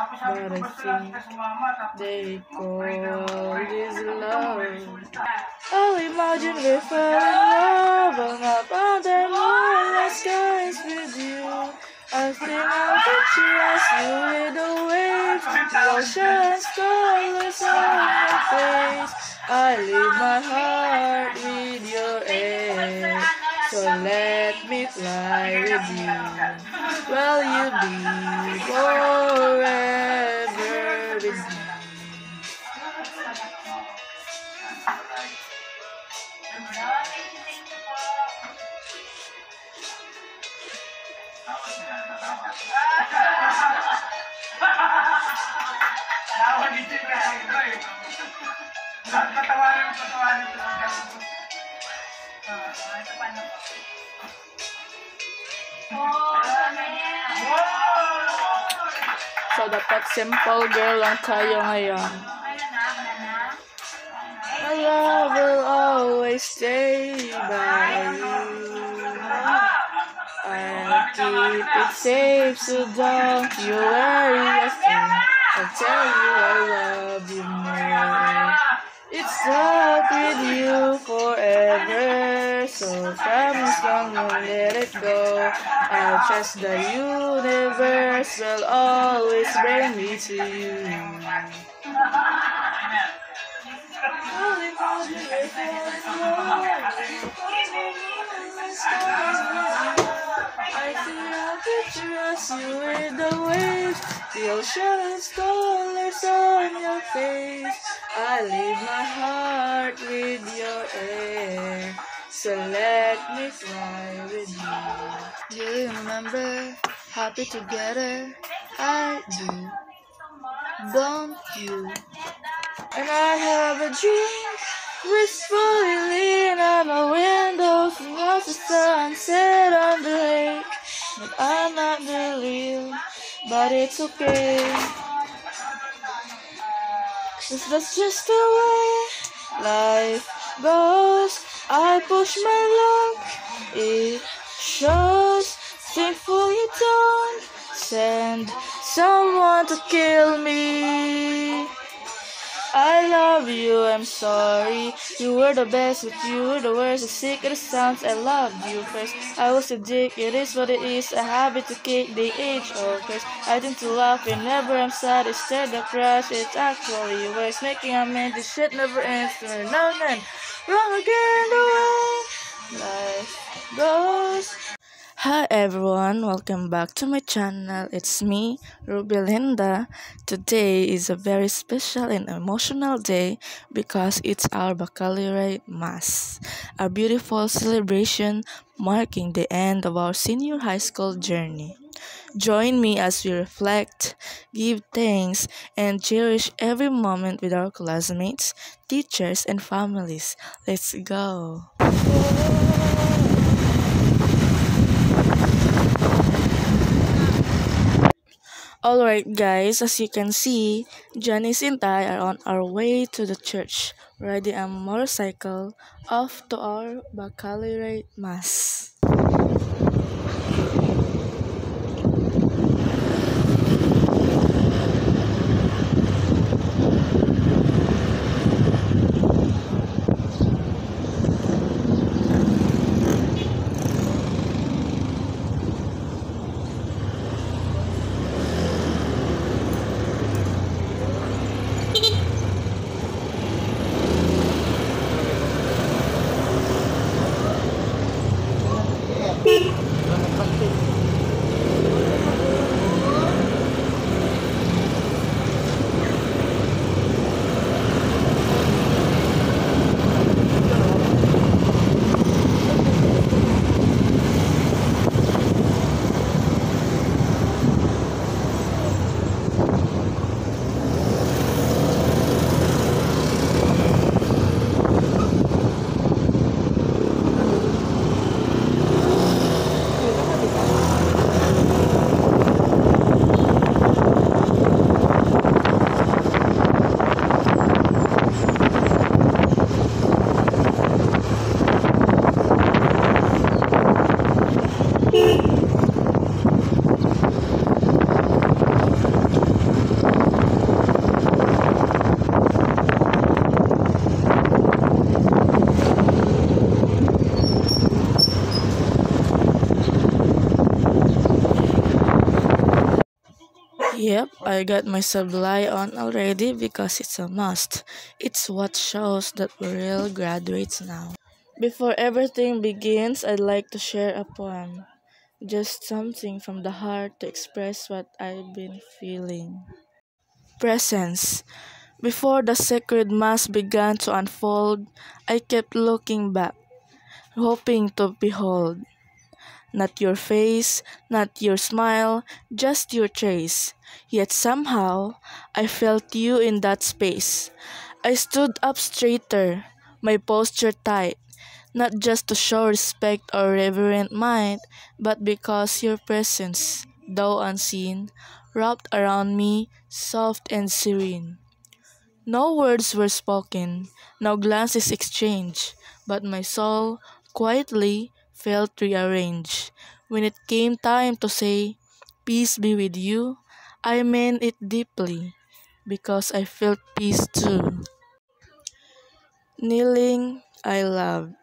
but I think they call this love. Oh, imagine we fell in love on up under moonlit skies with you. I think I'll picture you with the waves, the ocean's colors on your face. I leave my heart with your air, so let me fly with you. Will you be forever with me? So dapat simple girl lang tayo ngayon. My love will always stay by you. I'll keep it safe, so don't you worry a thing. I'll tell you I love you more. It's stuck with you forever, so promise don't let it go. I'll trust the universe will always bring me to you. I think I'll picture us, you in the waves, the ocean's colors on your face. I leave my heart with your air, so let me fly with you. Do you remember happy together? I do, don't you? And I have a dream, wistfully lean on my window, and watch the sunset on the lake. But I'm not the real, but it's okay, 'cause that's just the way life goes. I push my luck, it shows. Thankful you don't send someone to kill me. I love you, I'm sorry. You were the best, but you were the worst. As sick as it sounds, I loved you first. I was a dick, it is what it is. A habit to kick the age of curse. I tend to laugh whenever I'm sad. Instead of crash, it's actually worse. Making amends, this shit never ends. No, none. Wrong again, the way life goes. Hi everyone, welcome back to my channel. It's me, Ruby Linda. Today is a very special and emotional day because it's our baccalaureate mass, a beautiful celebration marking the end of our senior high school journey. Join me as we reflect, give thanks, and cherish every moment with our classmates, teachers, and families. Let's go! Alright guys, as you can see, Janice and I are on our way to the church, riding a motorcycle off to our baccalaureate mass. Yep, I got my sublime on already because it's a must. It's what shows that we're real graduates now. Before everything begins, I'd like to share a poem. Just something from the heart to express what I've been feeling. Presence. Before the sacred mass began to unfold, I kept looking back, hoping to behold. Not your face, not your smile, just your trace. Yet somehow, I felt you in that space. I stood up straighter, my posture tight, not just to show respect or reverent mind, but because your presence, though unseen, wrapped around me, soft and serene. No words were spoken, no glances exchanged, but my soul quietly felt rearranged. When it came time to say, "Peace be with you," I meant it deeply, because I felt peace too. Kneeling, I loved.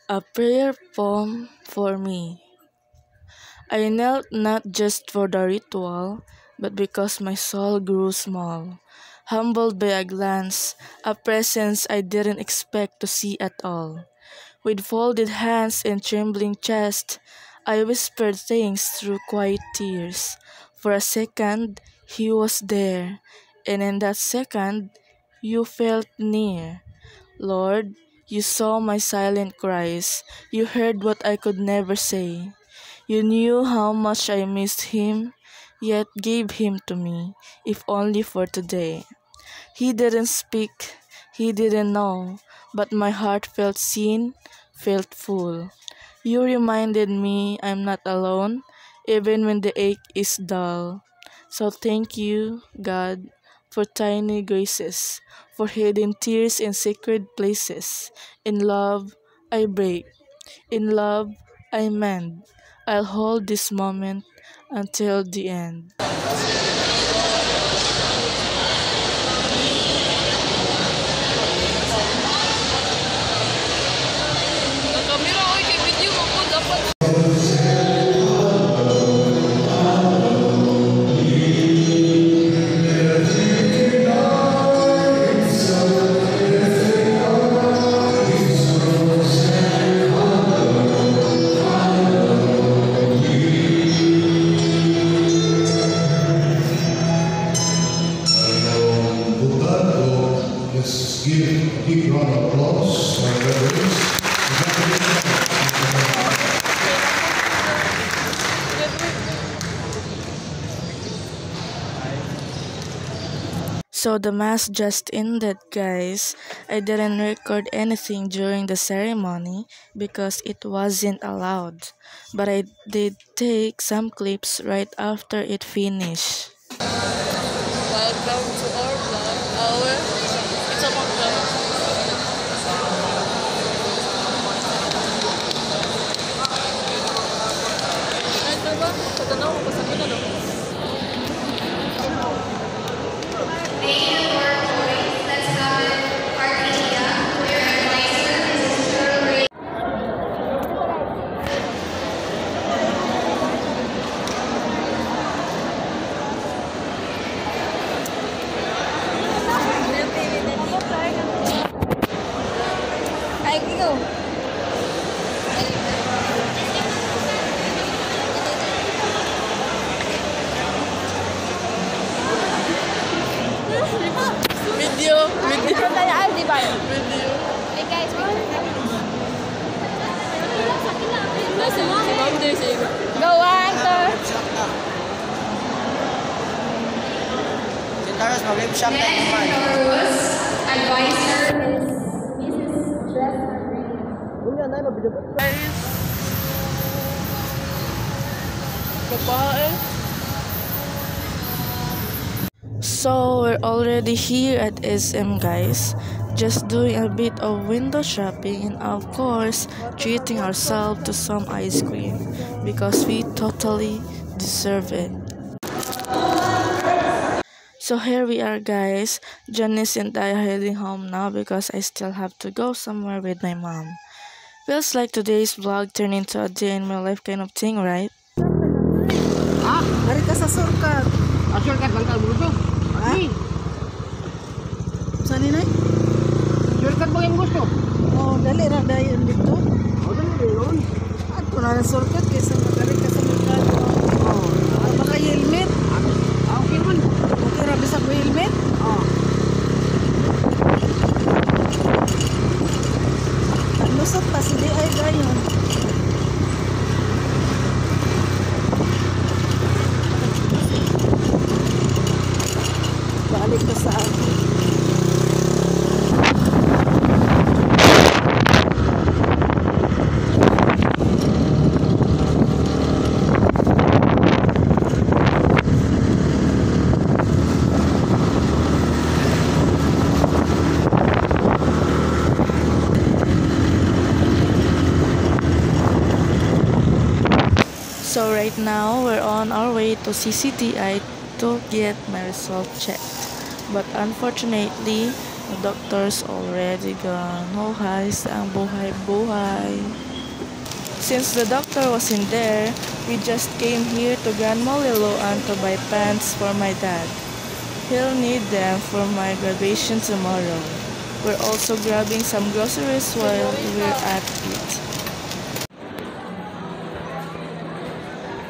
A prayer poem for me. I knelt not just for the ritual, but because my soul grew small, humbled by a glance, a presence I didn't expect to see at all. With folded hands and trembling chest, I whispered things through quiet tears. For a second, he was there, and in that second, you felt near. Lord, you saw my silent cries. You heard what I could never say. You knew how much I missed him, yet gave him to me, if only for today. He didn't speak, he didn't know, but my heart felt seen, felt full. You reminded me I'm not alone, even when the ache is dull. So thank you, God, for tiny graces, for hidden tears in sacred places. In love, I break. In love, I mend. I'll hold this moment until the end. Let's give a big round of applause for our veterans. So the mass just ended, guys. I didn't record anything during the ceremony because it wasn't allowed. But I did take some clips right after it finished. Welcome to our vlog. It's a vlog. Video. Hey guys, go Hunter. Advisor Mrs. So we're already here at SM, guys. Just doing a bit of window shopping and of course treating ourselves to some ice cream because we totally deserve it. So here we are, guys. Janice and I are heading home now because I still have to go somewhere with my mom. Feels like today's vlog turned into a day in my life kind of thing, right? Narita sa surkat. Shortcut lang ka gusto. Ha? Saan ni Nay? Shortcut ba yung gusto? Oh, dali ra dayon dito. Dali yun. At kung na surkat kaysa magaling ka sa merkado. Baka helmet. Okay man. Okay ra bisag may helmet. Lusot pa si Di ay dayon. Balik ka sa akin. So right now, we're on our way to CCTI to get my result checked. But unfortunately, the doctor's already gone. Oh, hi, ang buhay-buhay. Since the doctor wasn't there, we just came here to Grandma Liloan to buy pants for my dad. He'll need them for my graduation tomorrow. We're also grabbing some groceries while we're at it.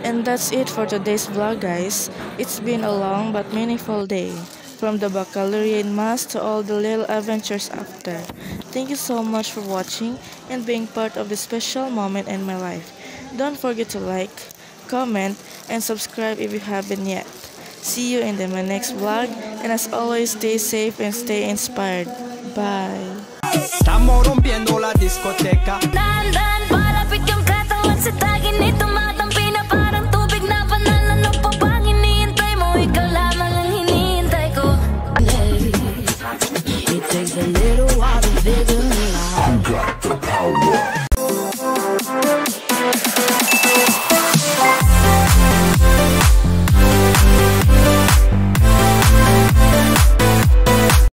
And that's it for today's vlog, guys. It's been a long but meaningful day, from the baccalaureate mass to all the little adventures after. Thank you so much for watching and being part of this special moment in my life. Don't forget to like, comment, and subscribe if you haven't yet. See you in my next vlog, and as always, stay safe and stay inspired. Bye. Estamos rompiendo la discoteca. Dahan-dahan palapit yung katawan sa tagin nito matampi na parang tubig na banal. Ano pa bang hinihintay mo? Ikaw lamang ang hinihintay ko. It takes a little while to figure me out. You got the power.